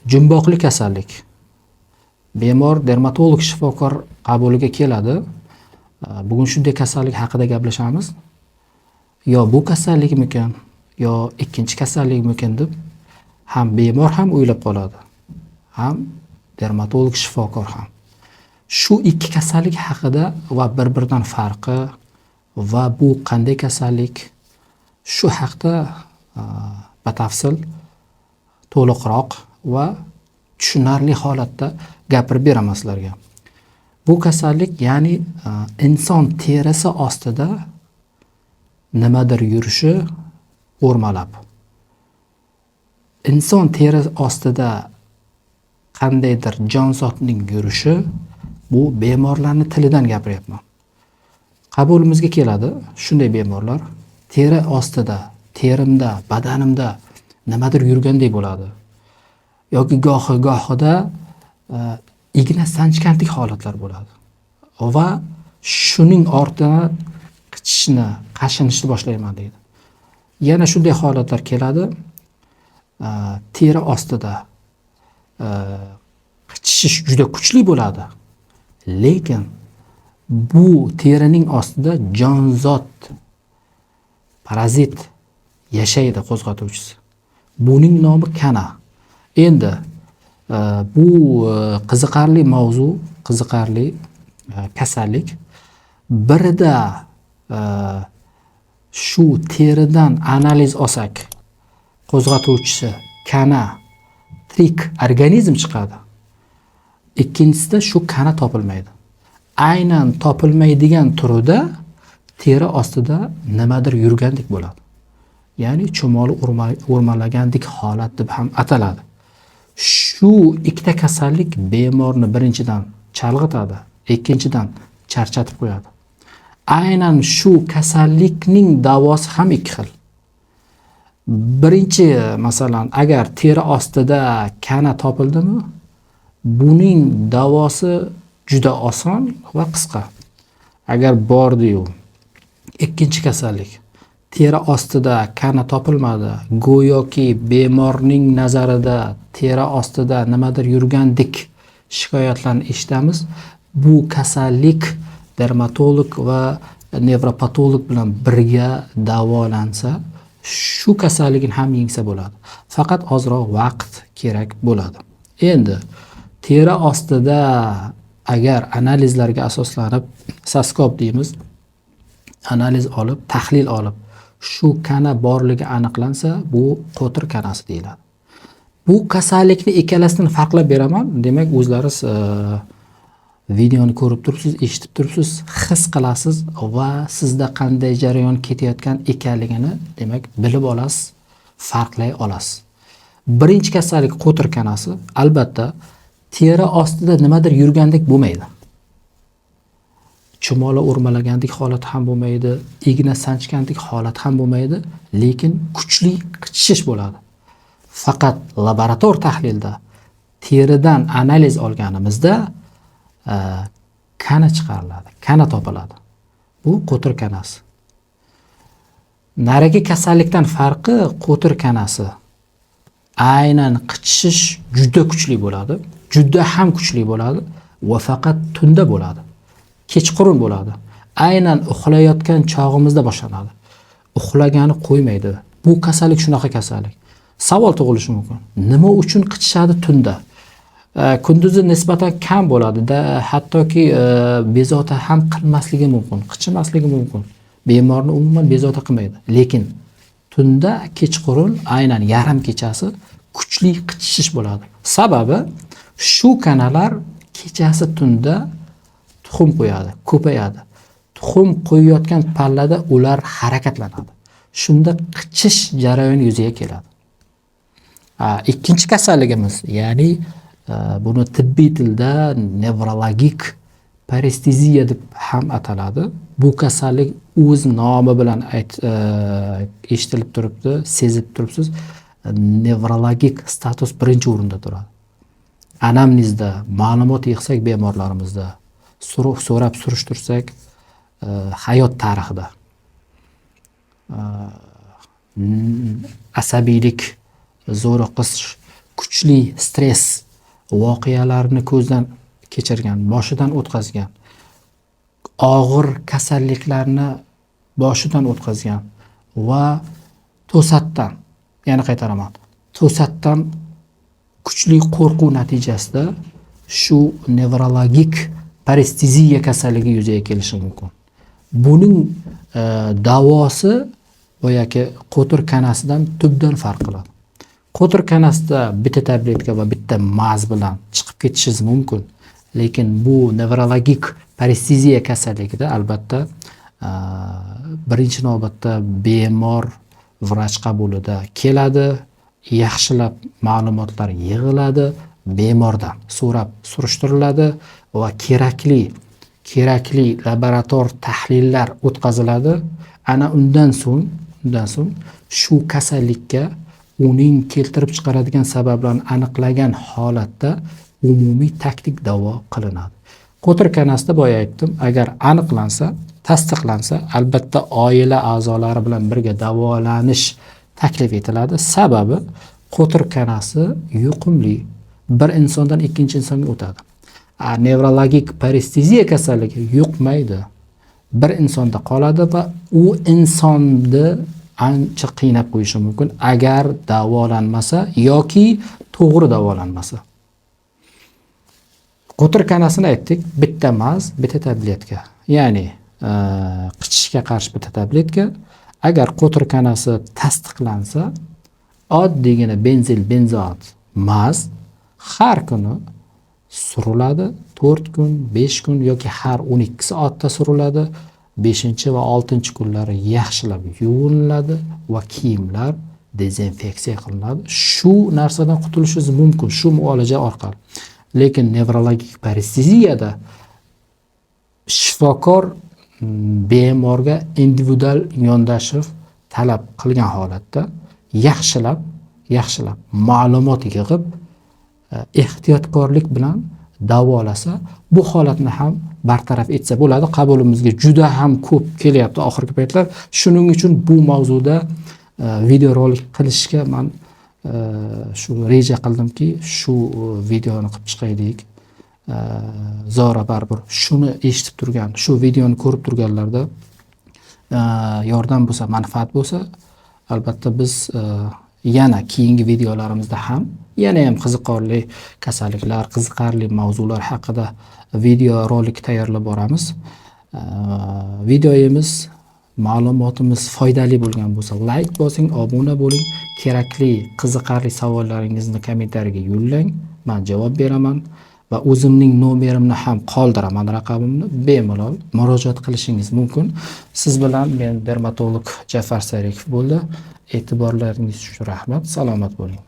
Jumboqli kasallik. Bemor dermatolog shifokor qabuliga keladi. Bugun shunday kasallik haqida gaplashamiz. Yo bu kasallikmikan, yo ikkinchi kasallikmikan deb ham bemor ham o'ylab qoladi. Ham dermatolog shifokor ham. Shu ikki kasallik haqida va bir-biridan farqi va bu qanday kasallik, shu haqda batafsil to'liqroq va tushunarli holatda gapirib beraman sizlarga. Bu kasallik, ya'ni inson terisi ostida nimadir yurishi o'rmalab. Inson terisi ostida qandaydir jonzotning yurishi, bu bemorlarning tilidan gapiryapman. Qabulimizga keladi shunday bemorlar, teri ostida, terimda, badanimda nimadir yurgandek bo'ladi. Yoki gohida igna sanchgandek holatlar bo'ladi. Va shuning ortidan qichishni, qashinishni boshlayman deydi. Yana shunday holatlar keladi. Teri ostida qichishish juda kuchli bo'ladi. Lekin bu terining ostida jonzot, parazit yashaydi, qo'zg'atuvchisi. Buning nomi kana. Endi bu qiziqarli mavzu, qiziqarli kasallik. Birida shu teridan analiz olsak, qo'zg'atuvchisi kana, tirik organizm chiqadi. Ikkinchisida shu kana topilmaydi. Aynan topilmaydigan turida teri ostida nimadir yurgandek bo'ladi. Ya'ni chumoli o'rmalagandik holat deb ham ataladi. Shu ikkita kasallik bemorni birinchidan chalg'itadi, ikkinchidan charchatib qo'yadi. Aynan shu kasallikning davosi ham ikki xil. Birinchi, masalan, agar teri ostida kana topildimi, buning davosi juda oson va qisqa. Agar bordi-yu, ikkinchi kasallik, teri ostida kana topilmadi, go'yoki bemorning nazarida teri ostida nimadir yurgandek shikoyatlarni eshitamiz. Bu kasallik dermatolog va nevropatolog bilan birga davolansa, shu kasallikni ham yengsa bo'ladi. Faqat ozroq vaqt kerak bo'ladi. Endi teri ostida agar analizlarga asoslanib, saskop deymiz, analiz olib, tahlil olib, shu kana borligi aniqlansa, bu qo'tir kanasi deyiladi. Bu kasallikni ikkalasini farqlab beraman. Demak, o'zlaringiz videoni ko'rib turibsiz, eshitib turibsiz, his qilasiz va sizda qanday jarayon ketayotgan ekanligini, demak, bilib olasiz, farqlay olasiz. Birinchi kasallik qo'tir kanasi, albatta, teri ostida nimadir yurgandek bo'lmaydi. Chumoli o'rmalagandek holat ham bo'lmaydi, igna sanchgandek holat ham bo'lmaydi, lekin kuchli qichishish bo'ladi. Faqat laborator tahlilda teridan analiz olganimizda kana chiqariladi, kana topiladi. Bu qo'tir kanasi. Narigi kasallikdan farqi, qo'tir kanasi aynan qichishish juda kuchli bo'ladi, juda ham kuchli bo'ladi va faqat tunda bo'ladi. Kechqurun bo'ladi. Aynan uxlayotgan chog'imizda boshlanadi. Uxlagani qo'ymaydi. Bu kasallik shunaqa kasallik. Savol tug'ilishi mumkin. Nima uchun qichishadi tunda? Kunduzi nisbatan kam bo'ladi-da, hattoki bezovta ham qilmasligi mumkin, qichimasligi mumkin. Bemorni umuman bezovta qilmaydi. Lekin tunda, kechqurun, aynan yarim kechasi kuchli qichishish bo'ladi. Sababi shu kanalar kechasi tunda tuxum qo'yadi, ko'payadi. Tuxum qo'yayotgan pallada ular harakatlanadi. Shunda qichish jarayoni yuzaga keladi. Ikkinchi kasalligimiz, ya'ni buni tibbiy tilda nevrologik paresteziya deb ham ataladi. Bu kasallik o'z nomi bilan eshitilib turibdi, sezib turibsiz. Nevrologik status birinchi o'rinda turadi. Anamnezda ma'lumot yig'sak bemorlarimizda, so'rab surishtirsak, hayot tarixida asabiylik, zo'riqish, kuchli stress voqealarini ko'zdan kechirgan, boshidan o'tkazgan, og'ir kasalliklarni boshidan o'tkazgan va to'satdan, yana qaytaraman, to'satdan kuchli qo'rquv natijasida shu nevrologik paresteziya kasalligi yuzaga kelishi mumkin. Buning davosi boyagi qo'tir kanasidan tubdan farq qiladi. Qo'tir kanasida bitta tabletka va bitta maz bilan chiqib ketishingiz mumkin. Lekin bu nevrologik paresteziya kasalligida albatta birinchi navbatda bemor vrach qabulida keladi, yaxshilab ma'lumotlar yig'iladi, bemordan so'rab surishtiriladi va kerakli laborator tahlillar o'tkaziladi. Ana undan so'ng shu kasallikka uning keltirib chiqaradigan sabablarni aniqlagan holatda umumiy taktik davo qilinadi. Qo'tir kanasida boya aytdim, agar aniqlansa, tasdiqlansa, albatta oila a'zolari bilan birga davolanish taklif etiladi. Sababi qo'tir kanasi yuqumli, bir insondan ikkinchi insonga o'tadi. Nevrologik paresteziya kasalligi yuqmaydi, bir insonda qoladi va u insonni ancha qiynab qo'yishi mumkin agar davolanmasa yoki to'g'ri davolanmasa. Qo'tir kanasini aytdik, bitta maz, bitta tabletka. Ya'ni qichishga qarshi bitta tabletka. Agar qo'tir kanasi tasdiqlansa, oddiygina benzoat maz har kuni suriladi, 4 kun, 5 kun yoki har 12 soatda suriladi. 5 va 6 kunlari yaxshilab yuviniladi va kiyimlar dezinfeksiya qilinadi. Shu narsadan qutulishingiz mumkin shu muolaja orqali. Lekin nevrologik paresteziyada shifokor bemorga individual yondashib talab qilgan holatda yaxshilab ma'lumot yig'ib ehtiyotkorlik bilan davolasa, bu holatni ham bartaraf etsa bo'ladi. Qabulimizga juda ham ko'p kelyapti oxirgi paytlar. Shuning uchun bu mavzuda video rolik qilishga men shu reja qildimki, shu videoni qilib chiqaylik. Zora baribir shuni eshitib turgan, shu videoni ko'rib turganlarda yordam bo'lsa, manfaat bo'lsa, albatta biz yana keyingi videolarimizda ham yana qiziqarli kasalliklar, qiziqarli mavzular haqida video rolik tayyorlab boramiz. Videoyimiz, ma'lumotimiz foydali bo'lgan bo'lsa, like bosing, obuna bo'ling, kerakli, qiziqarli savollaringizni kommentariyaga yo'llang, men javob beraman va o'zimning nomerimni ham qoldiraman, raqamimni bemalol murojaat qilishingiz mumkin. Siz bilan men dermatolog Jafar Sarikov bo'ldi. E'tiborlaringiz uchun rahmat. Salomat bo'ling.